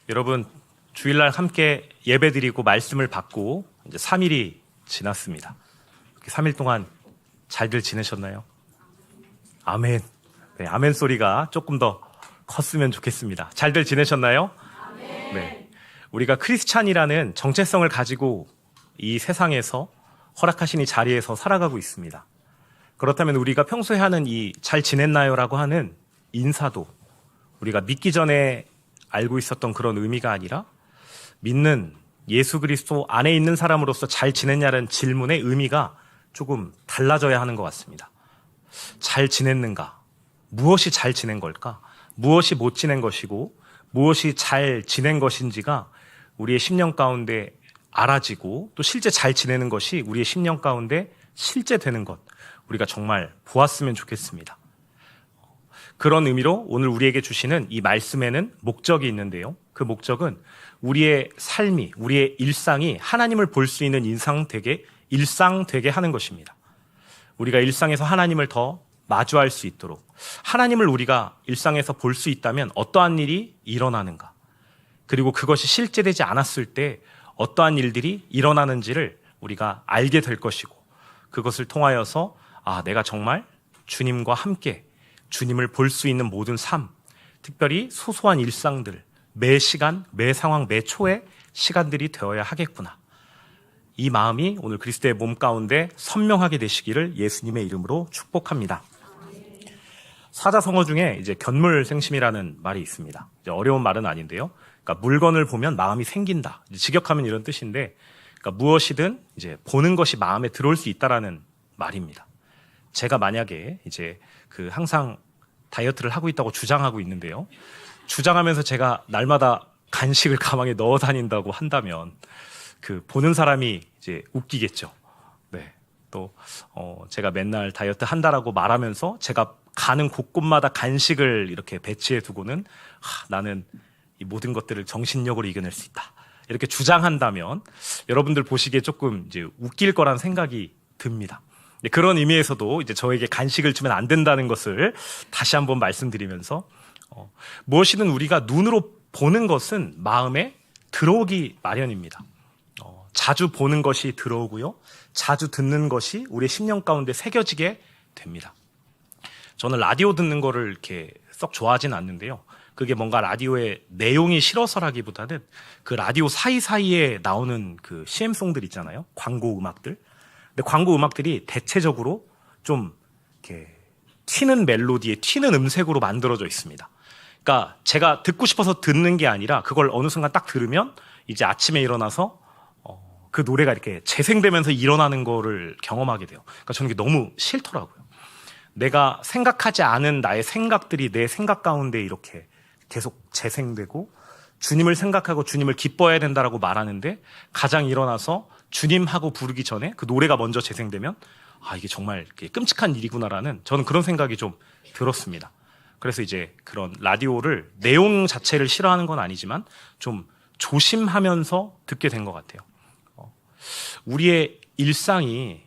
여러분, 주일날 함께 예배드리고 말씀을 받고 이제 3일이 지났습니다. 3일 동안 잘들 지내셨나요? 아멘. 네, 아멘 소리가 조금 더 컸으면 좋겠습니다. 잘들 지내셨나요? 아멘. 네. 우리가 크리스찬이라는 정체성을 가지고 이 세상에서 허락하신 이 자리에서 살아가고 있습니다. 그렇다면 우리가 평소에 하는 이 잘 지냈나요라고 하는 인사도 우리가 믿기 전에 알고 있었던 그런 의미가 아니라 믿는 예수 그리스도 안에 있는 사람으로서 잘 지냈냐는 질문의 의미가 조금 달라져야 하는 것 같습니다. 잘 지냈는가? 무엇이 잘 지낸 걸까? 무엇이 못 지낸 것이고 무엇이 잘 지낸 것인지가 우리의 심령 가운데 알아지고 또 실제 잘 지내는 것이 우리의 심령 가운데 실제 되는 것, 우리가 정말 보았으면 좋겠습니다. 그런 의미로 오늘 우리에게 주시는 이 말씀에는 목적이 있는데요. 그 목적은 우리의 삶이, 우리의 일상이 하나님을 볼 수 있는 일상 되게 하는 것입니다. 우리가 일상에서 하나님을 더 마주할 수 있도록, 하나님을 우리가 일상에서 볼 수 있다면 어떠한 일이 일어나는가, 그리고 그것이 실제되지 않았을 때 어떠한 일들이 일어나는지를 우리가 알게 될 것이고, 그것을 통하여서 내가 정말 주님과 함께 주님을 볼 수 있는 모든 삶, 특별히 소소한 일상들, 매 시간, 매 상황, 매 초의 시간들이 되어야 하겠구나. 이 마음이 오늘 그리스도의 몸 가운데 선명하게 되시기를 예수님의 이름으로 축복합니다. 사자성어 중에 이제 견물생심이라는 말이 있습니다. 이제 어려운 말은 아닌데요. 그러니까 물건을 보면 마음이 생긴다. 직역하면 이런 뜻인데, 그러니까 무엇이든 이제 보는 것이 마음에 들어올 수 있다라는 말입니다. 제가 만약에 이제 항상 다이어트를 하고 있다고 주장하고 있는데요. 주장하면서 제가 날마다 간식을 가방에 넣어 다닌다고 한다면 보는 사람이 이제 웃기겠죠. 네. 또 제가 맨날 다이어트 한다라고 말하면서 제가 가는 곳곳마다 간식을 이렇게 배치해 두고는 나는 이 모든 것들을 정신력으로 이겨낼 수 있다. 이렇게 주장한다면 여러분들 보시기에 조금 이제 웃길 거란 생각이 듭니다. 그런 의미에서도 이제 저에게 간식을 주면 안 된다는 것을 다시 한번 말씀드리면서 무엇이든 우리가 눈으로 보는 것은 마음에 들어오기 마련입니다. 자주 보는 것이 들어오고요. 자주 듣는 것이 우리의 심령 가운데 새겨지게 됩니다. 저는 라디오 듣는 거를 이렇게 썩 좋아하진 않는데요. 그게 뭔가 라디오의 내용이 싫어서라기보다는 그 라디오 사이사이에 나오는 그 CM송들 있잖아요. 광고 음악들. 근데 광고 음악들이 대체적으로 좀 이렇게 튀는 멜로디에 튀는 음색으로 만들어져 있습니다. 그러니까 제가 듣고 싶어서 듣는 게 아니라 그걸 어느 순간 딱 들으면 이제 아침에 일어나서 그 노래가 이렇게 재생되면서 일어나는 거를 경험하게 돼요. 그러니까 저는 이게 너무 싫더라고요. 내가 생각하지 않은 나의 생각들이 내 생각 가운데 이렇게 계속 재생되고 주님을 생각하고 주님을 기뻐해야 된다라고 말하는데 가장 일어나서 주님하고 부르기 전에 그 노래가 먼저 재생되면 이게 정말 끔찍한 일이구나라는 저는 그런 생각이 좀 들었습니다. 그래서 이제 그런 라디오를 내용 자체를 싫어하는 건 아니지만 좀 조심하면서 듣게 된 것 같아요. 우리의 일상이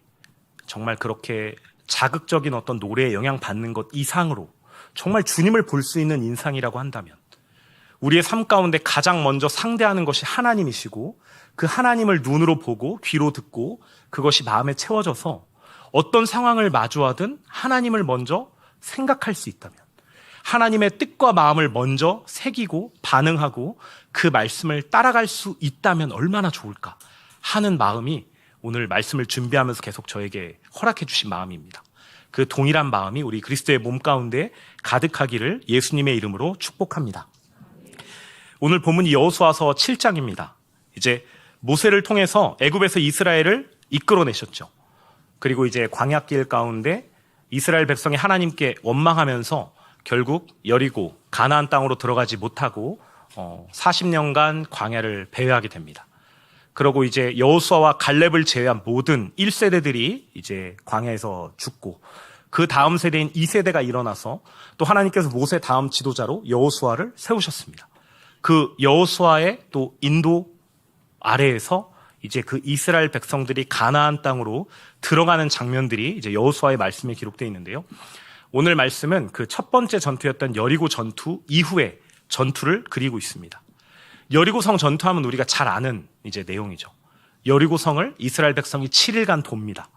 정말 그렇게 자극적인 어떤 노래에 영향받는 것 이상으로 정말 주님을 볼 수 있는 인상이라고 한다면 우리의 삶 가운데 가장 먼저 상대하는 것이 하나님이시고 그 하나님을 눈으로 보고 귀로 듣고 그것이 마음에 채워져서 어떤 상황을 마주하든 하나님을 먼저 생각할 수 있다면, 하나님의 뜻과 마음을 먼저 새기고 반응하고 그 말씀을 따라갈 수 있다면 얼마나 좋을까 하는 마음이 오늘 말씀을 준비하면서 계속 저에게 허락해 주신 마음입니다. 그 동일한 마음이 우리 그리스도의 몸 가운데 가득하기를 예수님의 이름으로 축복합니다. 오늘 본문이 여호수아서 7장입니다. 이제 모세를 통해서 애굽에서 이스라엘을 이끌어내셨죠. 그리고 이제 광야길 가운데 이스라엘 백성이 하나님께 원망하면서 결국 여리고 가나안 땅으로 들어가지 못하고 40년간 광야를 배회하게 됩니다. 그리고 이제 여호수아와 갈렙을 제외한 모든 1세대들이 이제 광야에서 죽고 그 다음 세대인 2세대가 일어나서 또 하나님께서 모세 다음 지도자로 여호수아를 세우셨습니다. 그 여호수아의 또 인도 아래에서 이제 그 이스라엘 백성들이 가나안 땅으로 들어가는 장면들이 이제 여호수아의 말씀에 기록되어 있는데요. 오늘 말씀은 그 첫 번째 전투였던 여리고 전투 이후의 전투를 그리고 있습니다. 여리고성 전투하면 우리가 잘 아는 이제 내용이죠. 여리고성을 이스라엘 백성이 7일간 돕니다.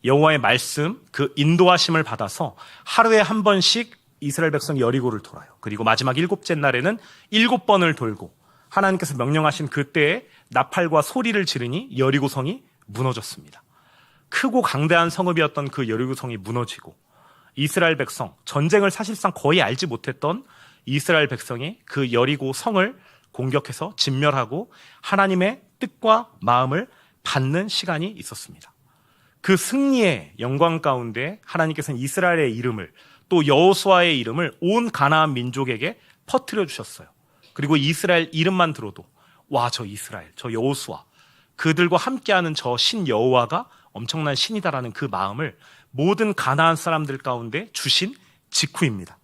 여호와의 말씀, 그 인도하심을 받아서 하루에 한 번씩 이스라엘 백성이 여리고를 돌아요. 그리고 마지막 7째 날에는 7번을 돌고 하나님께서 명령하신 그때에 나팔과 소리를 지르니 여리고성이 무너졌습니다. 크고 강대한 성읍이었던 그 여리고성이 무너지고 이스라엘 백성, 전쟁을 사실상 거의 알지 못했던 이스라엘 백성이 그 여리고 성을 공격해서 진멸하고 하나님의 뜻과 마음을 받는 시간이 있었습니다. 그 승리의 영광 가운데 하나님께서는 이스라엘의 이름을 또 여호수아의 이름을 온 가나안 민족에게 퍼뜨려 주셨어요. 그리고 이스라엘 이름만 들어도 와, 저 이스라엘, 저 여호수아, 그들과 함께하는 저 신 여호와가 엄청난 신이다라는 그 마음을 모든 가나안 사람들 가운데 주신 직후입니다.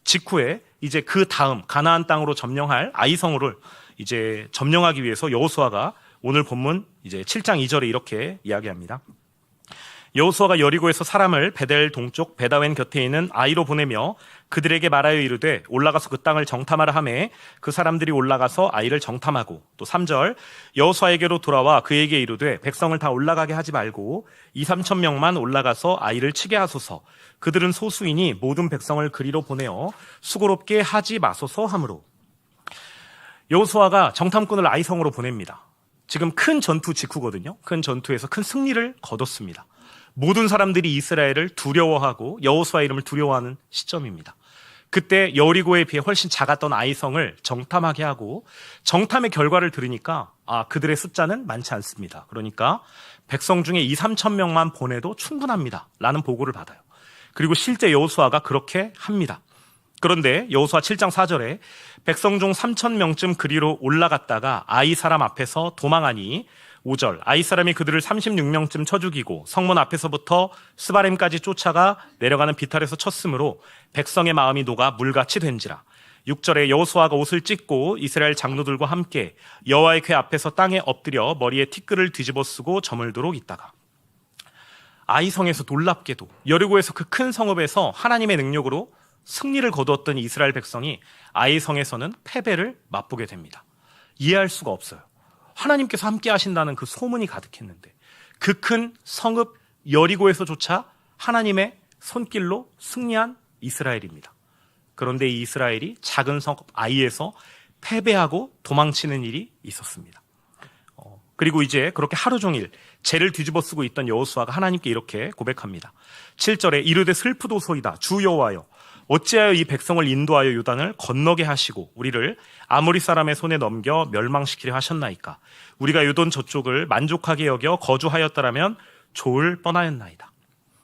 직후에 이제 그 다음 가나안 땅으로 점령할 아이성을 이제 점령하기 위해서 여호수아가 오늘 본문 이제 7장 2절에 이렇게 이야기합니다. 여호수아가 여리고에서 사람을 베델 동쪽 베다웬 곁에 있는 아이로 보내며 그들에게 말하여 이르되 올라가서 그 땅을 정탐하라 하매 그 사람들이 올라가서 아이를 정탐하고 또 3절 여호수아에게로 돌아와 그에게 이르되 백성을 다 올라가게 하지 말고 2-3천 명만 올라가서 아이를 치게 하소서. 그들은 소수이니 모든 백성을 그리로 보내어 수고롭게 하지 마소서 하므로. 여호수아가 정탐꾼을 아이성으로 보냅니다. 지금 큰 전투 직후거든요. 큰 전투에서 큰 승리를 거뒀습니다. 모든 사람들이 이스라엘을 두려워하고 여호수아 이름을 두려워하는 시점입니다. 그때 여리고에 비해 훨씬 작았던 아이성을 정탐하게 하고 정탐의 결과를 들으니까 그들의 숫자는 많지 않습니다. 그러니까 백성 중에 2-3천 명만 보내도 충분합니다 라는 보고를 받아요. 그리고 실제 여호수아가 그렇게 합니다. 그런데 여호수아 7장 4절에 백성 중 3천 명쯤 그리로 올라갔다가 아이 사람 앞에서 도망하니 5절 아이 사람이 그들을 36명쯤 쳐 죽이고 성문 앞에서부터 스바렘까지 쫓아가 내려가는 비탈에서 쳤으므로 백성의 마음이 녹아 물같이 된지라. 6절에 여호수아가 옷을 찢고 이스라엘 장로들과 함께 여호와의 궤 앞에서 땅에 엎드려 머리에 티끌을 뒤집어 쓰고 저물도록 있다가 아이성에서 놀랍게도 여리고에서 그 큰 성읍에서 하나님의 능력으로 승리를 거두었던 이스라엘 백성이 아이성에서는 패배를 맛보게 됩니다. 이해할 수가 없어요. 하나님께서 함께 하신다는 그 소문이 가득했는데 그 큰 성읍 여리고에서조차 하나님의 손길로 승리한 이스라엘입니다. 그런데 이 이스라엘이 작은 성읍 아이에서 패배하고 도망치는 일이 있었습니다. 그리고 이제 그렇게 하루 종일 죄를 뒤집어 쓰고 있던 여호수아가 하나님께 이렇게 고백합니다. 7절에 이르되 슬프도소이다 주 여호와여 어찌하여 이 백성을 인도하여 요단을 건너게 하시고 우리를 아모리 사람의 손에 넘겨 멸망시키려 하셨나이까. 우리가 요단 저쪽을 만족하게 여겨 거주하였더라면 좋을 뻔하였나이다.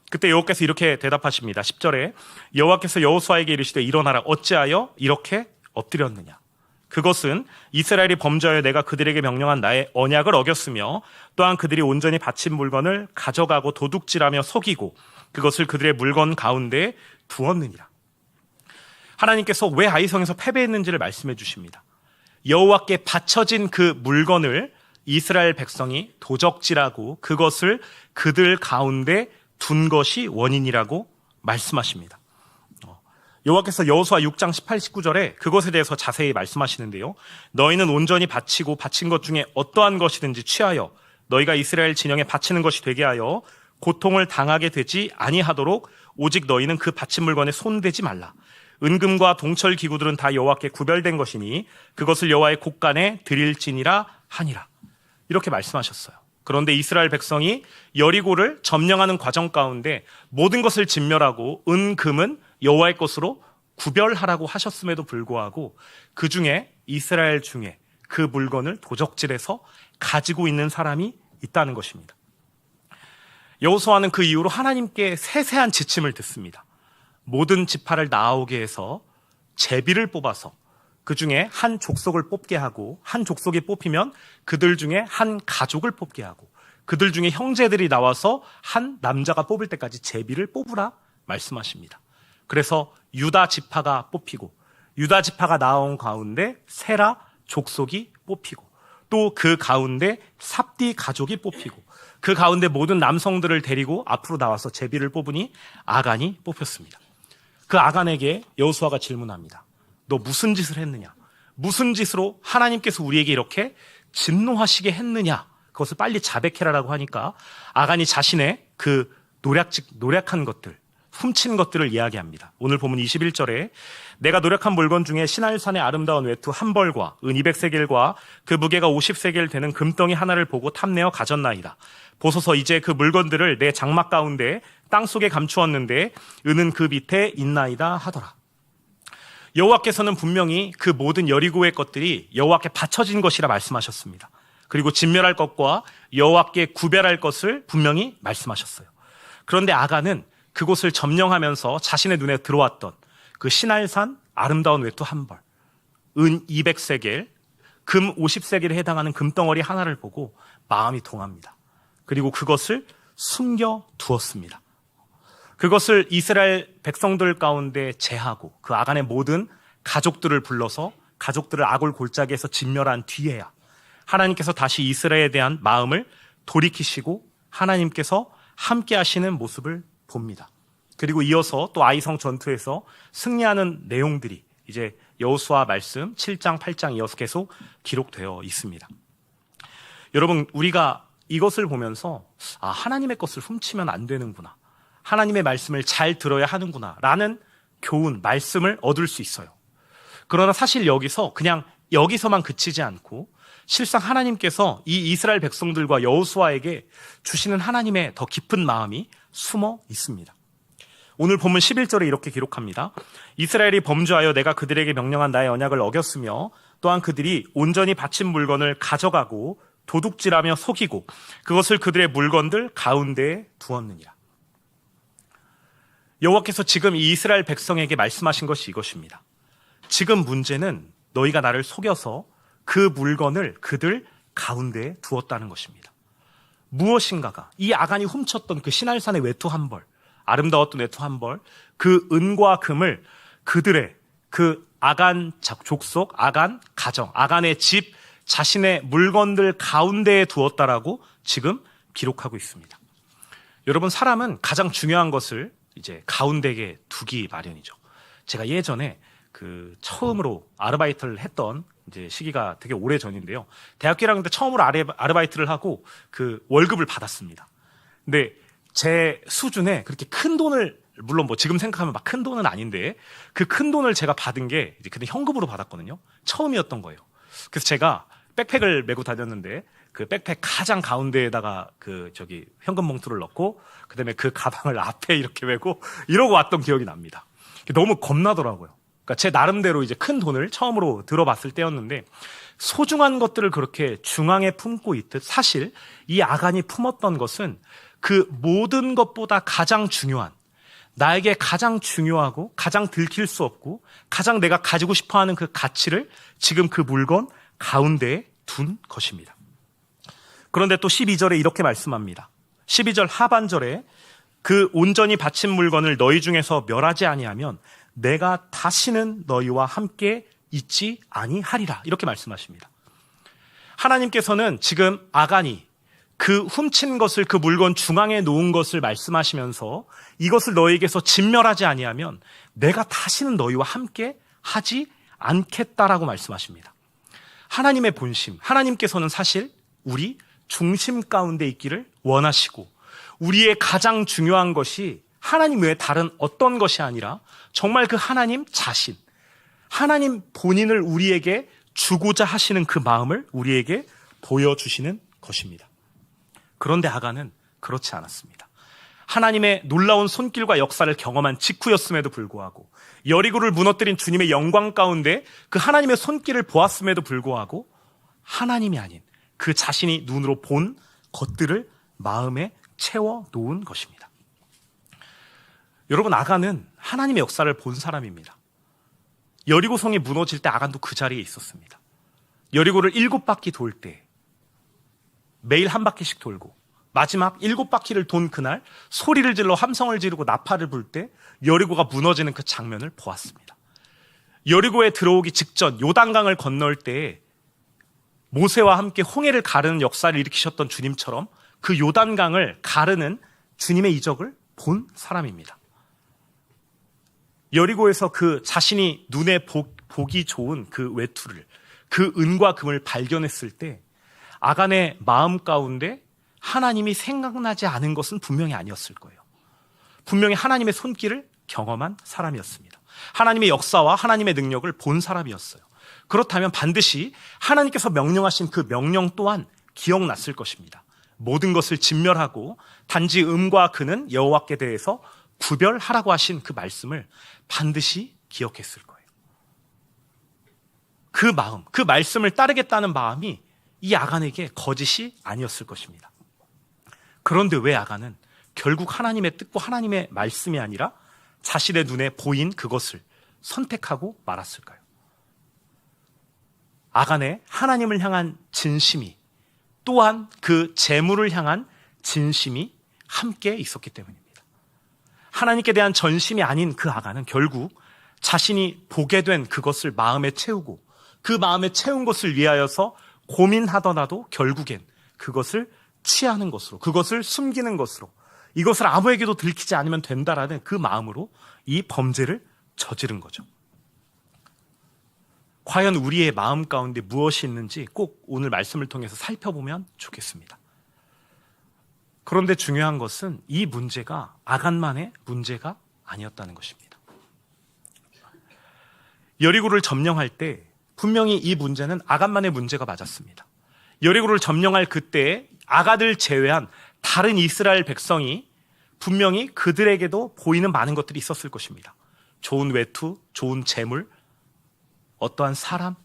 그때 여호와께서 이렇게 대답하십니다. 10절에 여호와께서 여호수아에게 이르시되 일어나라 어찌하여 이렇게 엎드렸느냐. 그것은 이스라엘이 범죄하여 내가 그들에게 명령한 나의 언약을 어겼으며 또한 그들이 온전히 바친 물건을 가져가고 도둑질하며 속이고 그것을 그들의 물건 가운데 두었느니라. 하나님께서 왜 아이성에서 패배했는지를 말씀해 주십니다. 여호와께 바쳐진 그 물건을 이스라엘 백성이 도적질하고 그것을 그들 가운데 둔 것이 원인이라고 말씀하십니다. 여호와께서 여호수아 6장 18, 19절에 그것에 대해서 자세히 말씀하시는데요. 너희는 온전히 바치고 바친 것 중에 어떠한 것이든지 취하여 너희가 이스라엘 진영에 바치는 것이 되게 하여 고통을 당하게 되지 아니하도록 오직 너희는 그 바친 물건에 손대지 말라. 은금과 동철 기구들은 다 여호와께 구별된 것이니 그것을 여호와의 곳간에 드릴지니라 하니라. 이렇게 말씀하셨어요. 그런데 이스라엘 백성이 여리고를 점령하는 과정 가운데 모든 것을 진멸하고 은금은 여호와의 것으로 구별하라고 하셨음에도 불구하고 그 중에 이스라엘 중에 그 물건을 도적질해서 가지고 있는 사람이 있다는 것입니다. 여호수아는 그 이후로 하나님께 세세한 지침을 듣습니다. 모든 지파를 나오게 해서 제비를 뽑아서 그 중에 한 족속을 뽑게 하고 한 족속이 뽑히면 그들 중에 한 가족을 뽑게 하고 그들 중에 형제들이 나와서 한 남자가 뽑을 때까지 제비를 뽑으라 말씀하십니다. 그래서 유다 지파가 뽑히고 유다 지파가 나온 가운데 세라 족속이 뽑히고 또 그 가운데 삽디 가족이 뽑히고 그 가운데 모든 남성들을 데리고 앞으로 나와서 제비를 뽑으니 아간이 뽑혔습니다. 그 아간에게 여호수아가 질문합니다. 너 무슨 짓을 했느냐? 무슨 짓으로 하나님께서 우리에게 이렇게 진노하시게 했느냐? 그것을 빨리 자백해라라고 하니까 아간이 자신의 그 노력한 것들, 훔친 것들을 이야기합니다. 오늘 본문 21절에 내가 노력한 물건 중에 시날산의 아름다운 외투 한 벌과 은 200세겔과 그 무게가 50세겔 되는 금덩이 하나를 보고 탐내어 가졌나이다. 보소서 이제 그 물건들을 내 장막 가운데 땅속에 감추었는데 은은 그 밑에 있나이다 하더라. 여호와께서는 분명히 그 모든 여리고의 것들이 여호와께 바쳐진 것이라 말씀하셨습니다. 그리고 진멸할 것과 여호와께 구별할 것을 분명히 말씀하셨어요. 그런데 아간은 그곳을 점령하면서 자신의 눈에 들어왔던 그 시날산 아름다운 외투 한 벌, 은 200세겔, 금 50세겔에 해당하는 금덩어리 하나를 보고 마음이 동합니다. 그리고 그것을 숨겨 두었습니다. 그것을 이스라엘 백성들 가운데 제하고 그 아간의 모든 가족들을 불러서 가족들을 아골 골짜기에서 진멸한 뒤에야 하나님께서 다시 이스라엘에 대한 마음을 돌이키시고 하나님께서 함께 하시는 모습을 봅니다. 그리고 이어서 또 아이성 전투에서 승리하는 내용들이 이제 여호수아 말씀 7장, 8장 이어서 계속 기록되어 있습니다. 여러분, 우리가 이것을 보면서 하나님의 것을 훔치면 안 되는구나. 하나님의 말씀을 잘 들어야 하는구나. 라는 교훈, 말씀을 얻을 수 있어요. 그러나 사실 여기서만 그치지 않고 실상 하나님께서 이 이스라엘 백성들과 여호수아에게 주시는 하나님의 더 깊은 마음이 숨어 있습니다. 오늘 본문 11절에 이렇게 기록합니다. 이스라엘이 범죄하여 내가 그들에게 명령한 나의 언약을 어겼으며 또한 그들이 온전히 바친 물건을 가져가고 도둑질하며 속이고 그것을 그들의 물건들 가운데에 두었느니라. 여호와께서 지금 이 이스라엘 백성에게 말씀하신 것이 이것입니다. 지금 문제는 너희가 나를 속여서 그 물건을 그들 가운데에 두었다는 것입니다. 무엇인가가 이 아간이 훔쳤던 그 시날산의 외투 한 벌, 아름다웠던 외투 한 벌, 그 은과 금을 그들의 그 아간 족속, 아간 가정, 아간의 집, 자신의 물건들 가운데에 두었다라고 지금 기록하고 있습니다. 여러분, 사람은 가장 중요한 것을 이제 가운데에 두기 마련이죠. 제가 예전에 그 처음으로 아르바이트를 했던 이제 시기가 되게 오래 전인데요. 대학교 1학년 때 처음으로 아르바이트를 하고 그 월급을 받았습니다. 근데 제 수준에 그렇게 큰 돈을, 물론 뭐 지금 생각하면 막 큰 돈은 아닌데 그 큰 돈을 제가 받은 게 이제 그때 현금으로 받았거든요. 처음이었던 거예요. 그래서 제가 백팩을 메고 다녔는데 그 백팩 가장 가운데에다가 현금 봉투를 넣고 그다음에 그 가방을 앞에 이렇게 메고 이러고 왔던 기억이 납니다. 너무 겁나더라고요. 그러니까 제 나름대로 이제 큰 돈을 처음으로 들어봤을 때였는데 소중한 것들을 그렇게 중앙에 품고 있듯 사실 이 아간이 품었던 것은 그 모든 것보다 가장 중요한, 나에게 가장 중요하고 가장 들킬 수 없고 가장 내가 가지고 싶어하는 그 가치를 지금 그 물건 가운데에 둔 것입니다. 그런데 또 12절에 이렇게 말씀합니다. 12절 하반절에 그 온전히 바친 물건을 너희 중에서 멸하지 아니하면 내가 다시는 너희와 함께 있지 아니하리라. 이렇게 말씀하십니다. 하나님께서는 지금 아간이 그 훔친 것을, 그 물건 중앙에 놓은 것을 말씀하시면서 이것을 너희에게서 진멸하지 아니하면 내가 다시는 너희와 함께 하지 않겠다라고 말씀하십니다. 하나님의 본심, 하나님께서는 사실 우리 중심 가운데 있기를 원하시고 우리의 가장 중요한 것이 하나님 외에 다른 어떤 것이 아니라 정말 그 하나님 자신, 하나님 본인을 우리에게 주고자 하시는 그 마음을 우리에게 보여주시는 것입니다. 그런데 아간은 그렇지 않았습니다. 하나님의 놀라운 손길과 역사를 경험한 직후였음에도 불구하고 여리고를 무너뜨린 주님의 영광 가운데 그 하나님의 손길을 보았음에도 불구하고 하나님이 아닌 그 자신이 눈으로 본 것들을 마음에 채워 놓은 것입니다. 여러분, 아간은 하나님의 역사를 본 사람입니다. 여리고성이 무너질 때 아간도 그 자리에 있었습니다. 여리고를 7바퀴 돌 때 매일 한 바퀴씩 돌고 마지막 7바퀴를 돈 그날 소리를 질러 함성을 지르고 나팔을 불 때 여리고가 무너지는 그 장면을 보았습니다. 여리고에 들어오기 직전 요단강을 건널 때 모세와 함께 홍해를 가르는 역사를 일으키셨던 주님처럼 그 요단강을 가르는 주님의 이적을 본 사람입니다. 여리고에서 그 자신이 눈에 보기 좋은 그 외투를, 그 은과 금을 발견했을 때 아간의 마음 가운데 하나님이 생각나지 않은 것은 분명히 아니었을 거예요. 분명히 하나님의 손길을 경험한 사람이었습니다. 하나님의 역사와 하나님의 능력을 본 사람이었어요. 그렇다면 반드시 하나님께서 명령하신 그 명령 또한 기억났을 것입니다. 모든 것을 진멸하고 단지 음과 금은 여호와께 대해서 구별하라고 하신 그 말씀을 반드시 기억했을 거예요. 그 마음, 그 말씀을 따르겠다는 마음이 이 아간에게 거짓이 아니었을 것입니다. 그런데 왜 아간은 결국 하나님의 뜻과 하나님의 말씀이 아니라 자신의 눈에 보인 그것을 선택하고 말았을까요? 아간의 하나님을 향한 진심이, 또한 그 재물을 향한 진심이 함께 있었기 때문입니다. 하나님께 대한 전심이 아닌 그 아간은 결국 자신이 보게 된 그것을 마음에 채우고 그 마음에 채운 것을 위하여서 고민하더라도 결국엔 그것을 취하는 것으로, 그것을 숨기는 것으로, 이것을 아무에게도 들키지 않으면 된다라는 그 마음으로 이 범죄를 저지른 거죠. 과연 우리의 마음 가운데 무엇이 있는지 꼭 오늘 말씀을 통해서 살펴보면 좋겠습니다. 그런데 중요한 것은 이 문제가 아간만의 문제가 아니었다는 것입니다. 여리고를 점령할 때 분명히 이 문제는 아간만의 문제가 맞았습니다. 여리고를 점령할 그때에 아간을 제외한 다른 이스라엘 백성이 분명히 그들에게도 보이는 많은 것들이 있었을 것입니다. 좋은 외투, 좋은 재물, 어떠한 사람,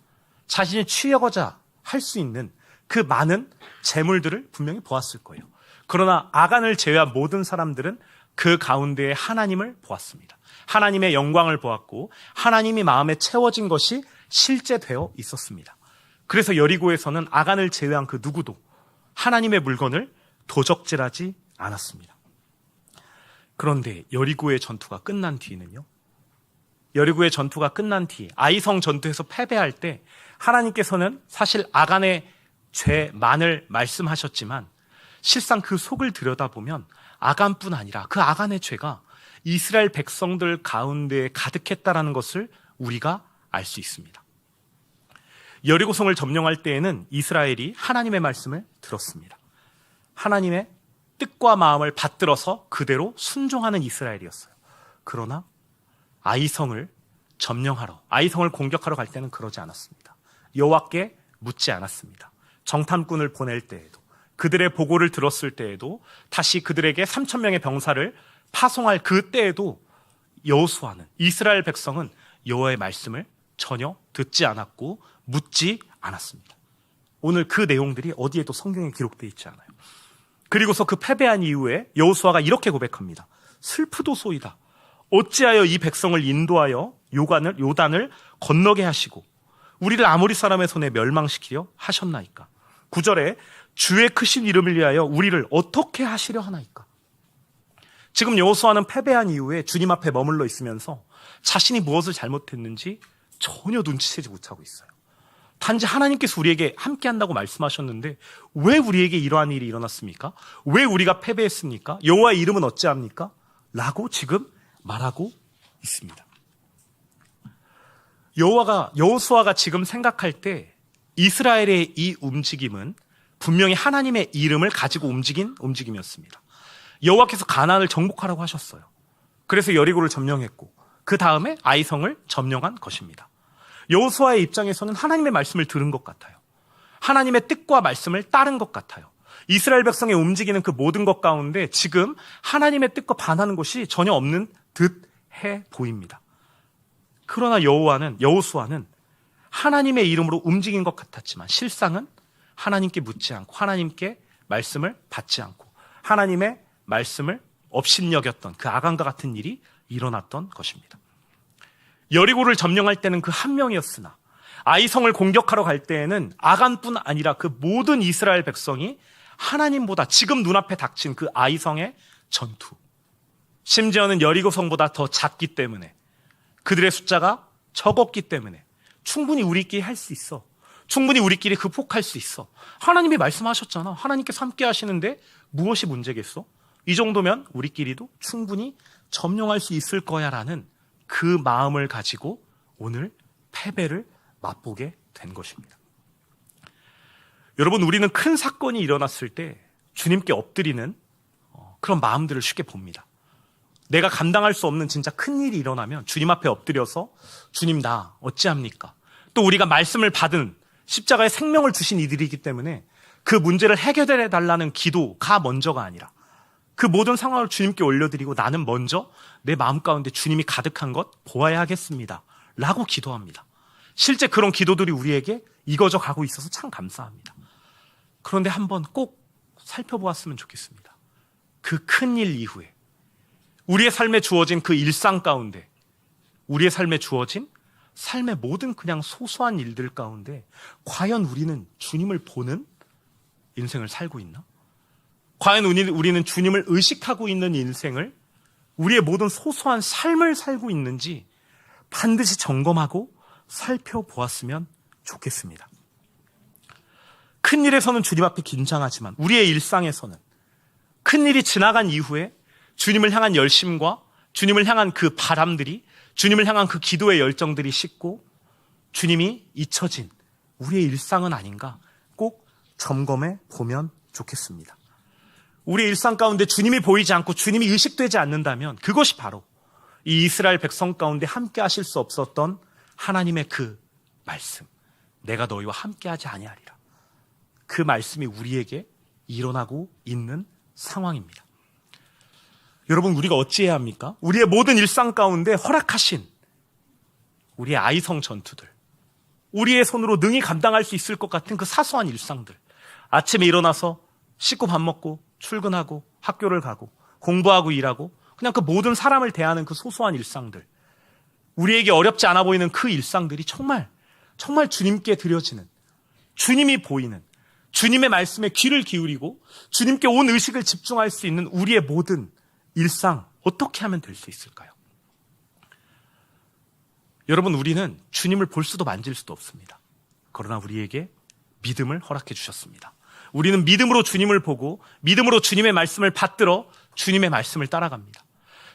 자신이 취하고자 할 수 있는 그 많은 재물들을 분명히 보았을 거예요. 그러나 아간을 제외한 모든 사람들은 그 가운데에 하나님을 보았습니다. 하나님의 영광을 보았고 하나님이 마음에 채워진 것이 실제되어 있었습니다. 그래서 여리고에서는 아간을 제외한 그 누구도 하나님의 물건을 도적질하지 않았습니다. 그런데 여리고의 전투가 끝난 뒤는요, 여리고의 전투가 끝난 뒤 아이성 전투에서 패배할 때 하나님께서는 사실 아간의 죄만을 말씀하셨지만 실상 그 속을 들여다보면 아간뿐 아니라 그 아간의 죄가 이스라엘 백성들 가운데 가득했다라는 것을 우리가 알 수 있습니다. 여리고성을 점령할 때에는 이스라엘이 하나님의 말씀을 들었습니다. 하나님의 뜻과 마음을 받들어서 그대로 순종하는 이스라엘이었어요. 그러나 아이성을 점령하러, 아이성을 공격하러 갈 때는 그러지 않았습니다. 여호와께 묻지 않았습니다. 정탐꾼을 보낼 때에도, 그들의 보고를 들었을 때에도, 다시 그들에게 3,000명의 병사를 파송할 그때에도 여호수아는, 이스라엘 백성은 여호와의 말씀을 전혀 듣지 않았고 묻지 않았습니다. 오늘 그 내용들이 어디에도 성경에 기록되어 있지 않아요. 그리고서 그 패배한 이후에 여호수아가 이렇게 고백합니다. 슬프도소이다. 어찌하여 이 백성을 인도하여 요단을 건너게 하시고 우리를 아모리 사람의 손에 멸망시키려 하셨나이까. 9절에 주의 크신 이름을 위하여 우리를 어떻게 하시려 하나이까. 지금 여호수아는 패배한 이후에 주님 앞에 머물러 있으면서 자신이 무엇을 잘못했는지 전혀 눈치채지 못하고 있어요. 단지 하나님께서 우리에게 함께한다고 말씀하셨는데 왜 우리에게 이러한 일이 일어났습니까? 왜 우리가 패배했습니까? 여호와의 이름은 어찌합니까? 라고 지금 말하고 있습니다. 여호수아가 지금 생각할 때 이스라엘의 이 움직임은 분명히 하나님의 이름을 가지고 움직인 움직임이었습니다. 여호와께서 가나안을 정복하라고 하셨어요. 그래서 여리고를 점령했고 그 다음에 아이성을 점령한 것입니다. 여호수아의 입장에서는 하나님의 말씀을 들은 것 같아요. 하나님의 뜻과 말씀을 따른 것 같아요. 이스라엘 백성의 움직이는 그 모든 것 가운데 지금 하나님의 뜻과 반하는 것이 전혀 없는 듯해 보입니다. 그러나 여호수아는 하나님의 이름으로 움직인 것 같았지만 실상은 하나님께 묻지 않고 하나님께 말씀을 받지 않고 하나님의 말씀을 업신여겼던 그 아간과 같은 일이 일어났던 것입니다. 여리고를 점령할 때는 그 한 명이었으나 아이성을 공격하러 갈 때에는 아간뿐 아니라 그 모든 이스라엘 백성이 하나님보다 지금 눈앞에 닥친 그 아이성의 전투, 심지어는 여리고성보다 더 작기 때문에, 그들의 숫자가 적었기 때문에 충분히 우리끼리 할 수 있어, 충분히 우리끼리 극복할 수 있어, 하나님이 말씀하셨잖아, 하나님께서 함께 하시는데 무엇이 문제겠어? 이 정도면 우리끼리도 충분히 점령할 수 있을 거야 라는 그 마음을 가지고 오늘 패배를 맛보게 된 것입니다. 여러분, 우리는 큰 사건이 일어났을 때 주님께 엎드리는 그런 마음들을 쉽게 봅니다. 내가 감당할 수 없는 진짜 큰 일이 일어나면 주님 앞에 엎드려서 주님, 나 어찌합니까? 또 우리가 말씀을 받은 십자가에 생명을 주신 이들이기 때문에 그 문제를 해결해 달라는 기도가 먼저가 아니라 그 모든 상황을 주님께 올려드리고 나는 먼저 내 마음 가운데 주님이 가득한 것 보아야 하겠습니다 라고 기도합니다. 실제 그런 기도들이 우리에게 이거저 가고 있어서 참 감사합니다. 그런데 한번 꼭 살펴보았으면 좋겠습니다. 그 큰일 이후에 우리의 삶에 주어진 그 일상 가운데, 우리의 삶에 주어진 삶의 모든 그냥 소소한 일들 가운데 과연 우리는 주님을 보는 인생을 살고 있나? 과연 우리는 주님을 의식하고 있는 인생을, 우리의 모든 소소한 삶을 살고 있는지 반드시 점검하고 살펴보았으면 좋겠습니다. 큰일에서는 주님 앞에 긴장하지만 우리의 일상에서는 큰일이 지나간 이후에 주님을 향한 열심과 주님을 향한 그 바람들이, 주님을 향한 그 기도의 열정들이 식고 주님이 잊혀진 우리의 일상은 아닌가 꼭 점검해 보면 좋겠습니다. 우리의 일상 가운데 주님이 보이지 않고 주님이 의식되지 않는다면 그것이 바로 이 이스라엘 백성 가운데 함께 하실 수 없었던 하나님의 그 말씀, 내가 너희와 함께 하지 아니하리라. 그 말씀이 우리에게 일어나고 있는 상황입니다. 여러분, 우리가 어찌해야 합니까? 우리의 모든 일상 가운데 허락하신 우리의 아이성 전투들, 우리의 손으로 능히 감당할 수 있을 것 같은 그 사소한 일상들, 아침에 일어나서 씻고 밥 먹고 출근하고 학교를 가고 공부하고 일하고 그냥 그 모든 사람을 대하는 그 소소한 일상들, 우리에게 어렵지 않아 보이는 그 일상들이 정말 주님께 드려지는, 주님이 보이는, 주님의 말씀에 귀를 기울이고 주님께 온 의식을 집중할 수 있는 우리의 모든 일상, 어떻게 하면 될 수 있을까요? 여러분, 우리는 주님을 볼 수도 만질 수도 없습니다. 그러나 우리에게 믿음을 허락해 주셨습니다. 우리는 믿음으로 주님을 보고 믿음으로 주님의 말씀을 받들어 주님의 말씀을 따라갑니다.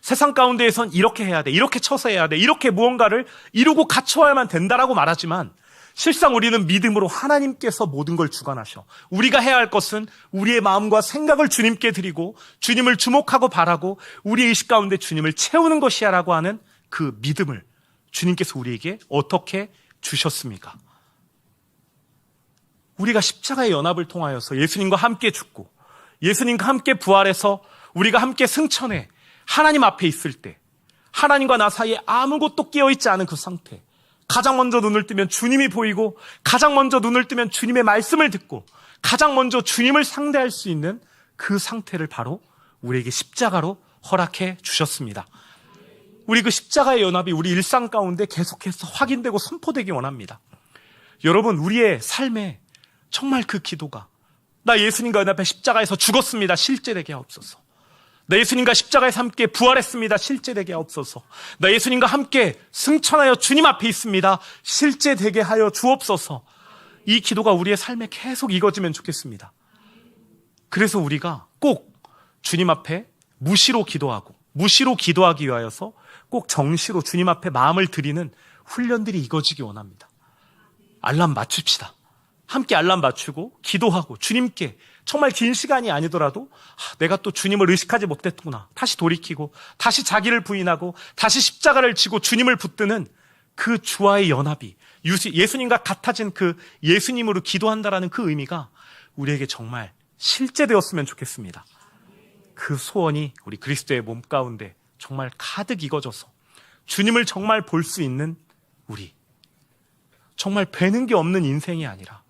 세상 가운데에선 이렇게 해야 돼, 이렇게 쳐서 해야 돼, 이렇게 무언가를 이루고 갖춰야만 된다라고 말하지만 실상 우리는 믿음으로 하나님께서 모든 걸 주관하셔. 우리가 해야 할 것은 우리의 마음과 생각을 주님께 드리고 주님을 주목하고 바라고 우리 의식 가운데 주님을 채우는 것이야 라고 하는 그 믿음을 주님께서 우리에게 어떻게 주셨습니까? 우리가 십자가의 연합을 통하여서 예수님과 함께 죽고 예수님과 함께 부활해서 우리가 함께 승천해 하나님 앞에 있을 때 하나님과 나 사이에 아무것도 끼어있지 않은 그 상태, 가장 먼저 눈을 뜨면 주님이 보이고 가장 먼저 눈을 뜨면 주님의 말씀을 듣고 가장 먼저 주님을 상대할 수 있는 그 상태를 바로 우리에게 십자가로 허락해 주셨습니다. 우리 그 십자가의 연합이 우리 일상 가운데 계속해서 확인되고 선포되기 원합니다. 여러분, 우리의 삶에 정말 그 기도가, 나 예수님과 연합해 십자가에서 죽었습니다, 실제되게 하옵소서. 나 예수님과 십자가에서 함께 부활했습니다, 실제되게 하옵소서. 나 예수님과 함께 승천하여 주님 앞에 있습니다, 실제되게 하여 주옵소서. 이 기도가 우리의 삶에 계속 이어지면 좋겠습니다. 그래서 우리가 꼭 주님 앞에 무시로 기도하고 무시로 기도하기 위하여서 꼭 정시로 주님 앞에 마음을 드리는 훈련들이 이어지기 원합니다. 알람 맞춥시다. 함께 알람 맞추고 기도하고 주님께 정말 긴 시간이 아니더라도 내가 또 주님을 의식하지 못했구나, 다시 돌이키고 다시 자기를 부인하고 다시 십자가를 지고 주님을 붙드는 그 주와의 연합이, 예수님과 같아진 그 예수님으로 기도한다라는 그 의미가 우리에게 정말 실제되었으면 좋겠습니다. 그 소원이 우리 그리스도의 몸 가운데 정말 가득 익어져서 주님을 정말 볼 수 있는 우리, 정말 배는 게 없는 인생이 아니라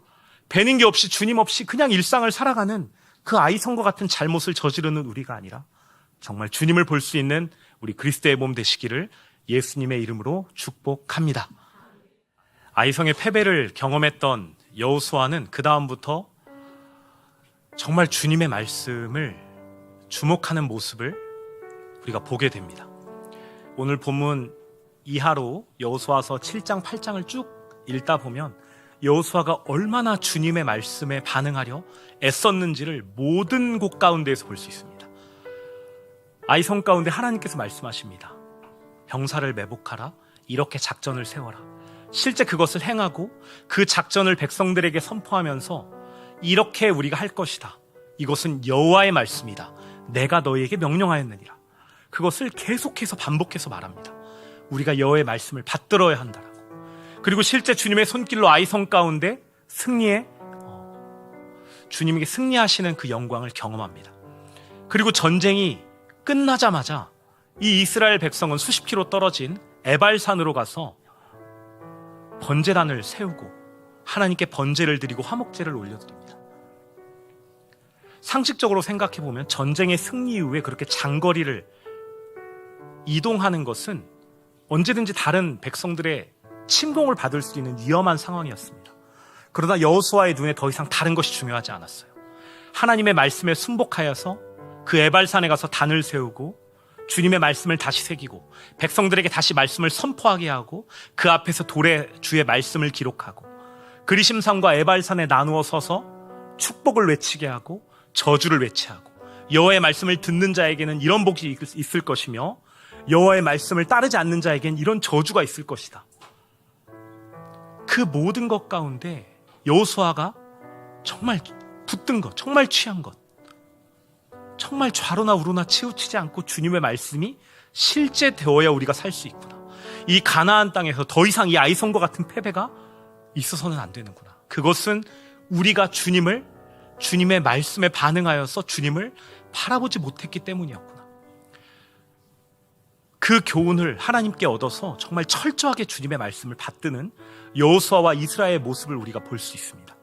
배는 게 없이 주님 없이 그냥 일상을 살아가는 그 아이성과 같은 잘못을 저지르는 우리가 아니라 정말 주님을 볼 수 있는 우리 그리스도의 몸 되시기를 예수님의 이름으로 축복합니다. 아이성의 패배를 경험했던 여호수아는 그 다음부터 정말 주님의 말씀을 주목하는 모습을 우리가 보게 됩니다. 오늘 본문 이하로 여호수아서 7장, 8장을 쭉 읽다 보면 여호수아가 얼마나 주님의 말씀에 반응하려 애썼는지를 모든 곳 가운데에서 볼 수 있습니다. 아이성 가운데 하나님께서 말씀하십니다. 병사를 매복하라, 이렇게 작전을 세워라. 실제 그것을 행하고 그 작전을 백성들에게 선포하면서 이렇게 우리가 할 것이다. 이것은 여호와의 말씀이다. 내가 너희에게 명령하였느니라. 그것을 계속해서 반복해서 말합니다. 우리가 여호와의 말씀을 받들어야 한다라고. 그리고 실제 주님의 손길로 아이성 가운데 주님에게 승리하시는 그 영광을 경험합니다. 그리고 전쟁이 끝나자마자 이 이스라엘 백성은 수십 킬로 떨어진 에발산으로 가서 번제단을 세우고 하나님께 번제를 드리고 화목제를 올려드립니다. 상식적으로 생각해보면 전쟁의 승리 이후에 그렇게 장거리를 이동하는 것은 언제든지 다른 백성들의 침공을 받을 수 있는 위험한 상황이었습니다. 그러나 여호수아의 눈에 더 이상 다른 것이 중요하지 않았어요. 하나님의 말씀에 순복하여서 그 에발산에 가서 단을 세우고 주님의 말씀을 다시 새기고 백성들에게 다시 말씀을 선포하게 하고 그 앞에서 돌에 주의 말씀을 기록하고 그리심산과 에발산에 나누어 서서 축복을 외치게 하고 저주를 외치하고 여호와의 말씀을 듣는 자에게는 이런 복이 있을 것이며 여호와의 말씀을 따르지 않는 자에게는 이런 저주가 있을 것이다. 그 모든 것 가운데 여호수아가 정말 붙든 것, 정말 취한 것, 정말 좌로나 우로나 치우치지 않고 주님의 말씀이 실제 되어야 우리가 살 수 있구나. 이 가나안 땅에서 더 이상 이 아이성과 같은 패배가 있어서는 안 되는구나. 그것은 우리가 주님의 말씀에 반응하여서 주님을 바라보지 못했기 때문이었구나. 그 교훈을 하나님께 얻어서 정말 철저하게 주님의 말씀을 받드는 여호수아와 이스라엘의 모습을 우리가 볼 수 있습니다.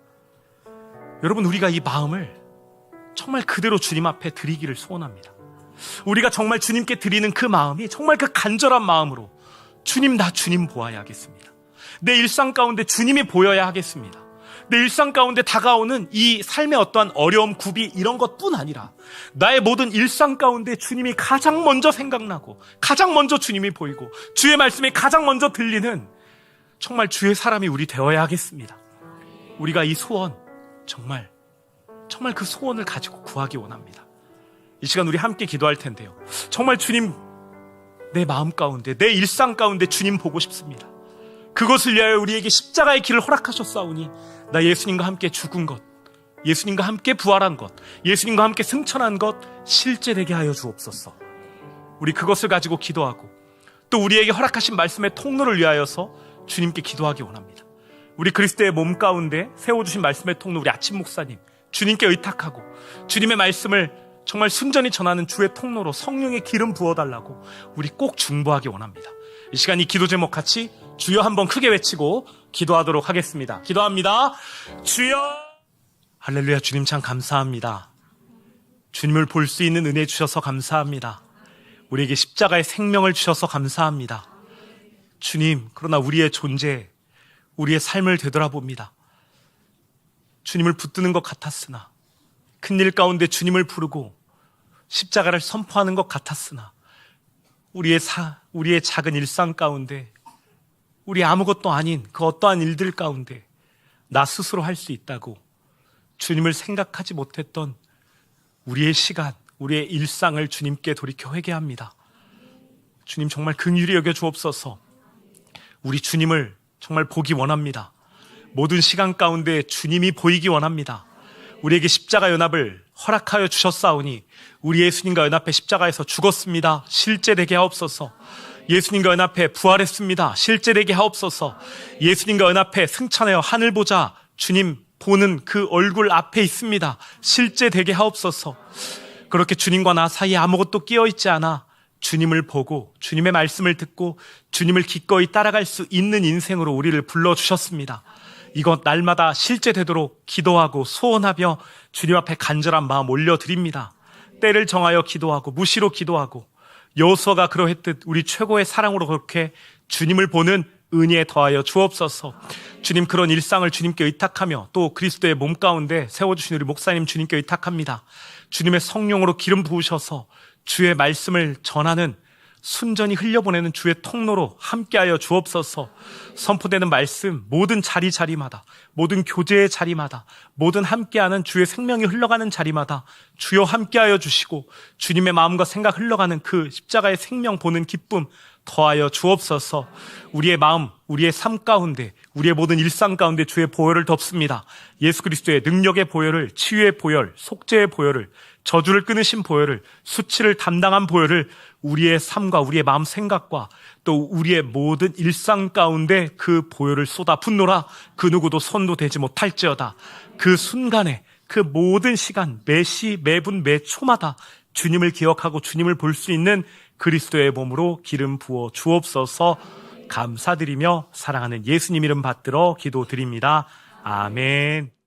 여러분, 우리가 이 마음을 정말 그대로 주님 앞에 드리기를 소원합니다. 우리가 정말 주님께 드리는 그 마음이 정말 그 간절한 마음으로 주님, 나 주님 보아야 하겠습니다. 내 일상 가운데 주님이 보여야 하겠습니다. 내 일상 가운데 다가오는 이 삶의 어떠한 어려움, 굽이 이런 것뿐 아니라 나의 모든 일상 가운데 주님이 가장 먼저 생각나고 가장 먼저 주님이 보이고 주의 말씀이 가장 먼저 들리는 정말 주의 사람이 우리 되어야 하겠습니다. 우리가 이 소원 정말 그 소원을 가지고 구하기 원합니다. 이 시간 우리 함께 기도할 텐데요. 정말 주님, 내 마음 가운데 내 일상 가운데 주님 보고 싶습니다. 그것을 위하여 우리에게 십자가의 길을 허락하셨사오니 나 예수님과 함께 죽은 것, 예수님과 함께 부활한 것, 예수님과 함께 승천한 것 실제되게 하여 주옵소서. 우리 그것을 가지고 기도하고 또 우리에게 허락하신 말씀의 통로를 위하여서 주님께 기도하기 원합니다. 우리 그리스도의 몸 가운데 세워주신 말씀의 통로 우리 아침 목사님 주님께 의탁하고 주님의 말씀을 정말 순전히 전하는 주의 통로로 성령의 기름 부어달라고 우리 꼭 중보하기 원합니다. 이 시간 이 기도 제목 같이 주여 한번 크게 외치고 기도하도록 하겠습니다. 기도합니다. 주여. 할렐루야. 주님 참 감사합니다. 주님을 볼 수 있는 은혜 주셔서 감사합니다. 우리에게 십자가의 생명을 주셔서 감사합니다. 주님, 그러나 우리의 존재, 우리의 삶을 되돌아봅니다. 주님을 붙드는 것 같았으나, 큰일 가운데 주님을 부르고 십자가를 선포하는 것 같았으나, 우리의 작은 일상 가운데, 우리 아무것도 아닌 그 어떠한 일들 가운데 나 스스로 할 수 있다고 주님을 생각하지 못했던 우리의 시간, 우리의 일상을 주님께 돌이켜 회개합니다. 주님 정말 긍휼히 여겨 주옵소서. 우리 주님을 정말 보기 원합니다. 모든 시간 가운데 주님이 보이기 원합니다. 우리에게 십자가 연합을 허락하여 주셨사오니 우리 예수님과 연합해 십자가에서 죽었습니다. 실제되게 하옵소서. 예수님과 연합해 부활했습니다. 실제되게 하옵소서. 예수님과 연합해 승천하여 하늘 보자 주님 보는 그 얼굴 앞에 있습니다. 실제되게 하옵소서. 그렇게 주님과 나 사이에 아무것도 끼어있지 않아 주님을 보고 주님의 말씀을 듣고 주님을 기꺼이 따라갈 수 있는 인생으로 우리를 불러주셨습니다. 이것 날마다 실제되도록 기도하고 소원하며 주님 앞에 간절한 마음 올려드립니다. 때를 정하여 기도하고 무시로 기도하고 여호수아가 그러했듯 우리 최고의 사랑으로 그렇게 주님을 보는 은혜에 더하여 주옵소서. 주님, 그런 일상을 주님께 의탁하며 또 그리스도의 몸 가운데 세워주신 우리 목사님 주님께 의탁합니다. 주님의 성령으로 기름 부으셔서 주의 말씀을 전하는 순전히 흘려보내는 주의 통로로 함께하여 주옵소서. 선포되는 말씀 모든 자리마다, 모든 교제의 자리마다, 모든 함께하는 주의 생명이 흘러가는 자리마다 주여 함께하여 주시고 주님의 마음과 생각 흘러가는 그 십자가의 생명 보는 기쁨 더하여 주옵소서. 우리의 마음, 우리의 삶 가운데, 우리의 모든 일상 가운데 주의 보혈을 덮습니다. 예수 그리스도의 능력의 보혈을, 치유의 보혈, 속죄의 보혈을, 저주를 끊으신 보혈을, 수치를 담당한 보혈을 우리의 삶과 우리의 마음 생각과 또 우리의 모든 일상 가운데 그 보혈을 쏟아 붓노라. 그 누구도 손도 대지 못할지어다. 그 순간에, 그 모든 시간, 매시, 매분, 매초마다 주님을 기억하고 주님을 볼 수 있는 그리스도의 몸으로 기름 부어 주옵소서. 감사드리며 사랑하는 예수님 이름 받들어 기도드립니다. 아멘.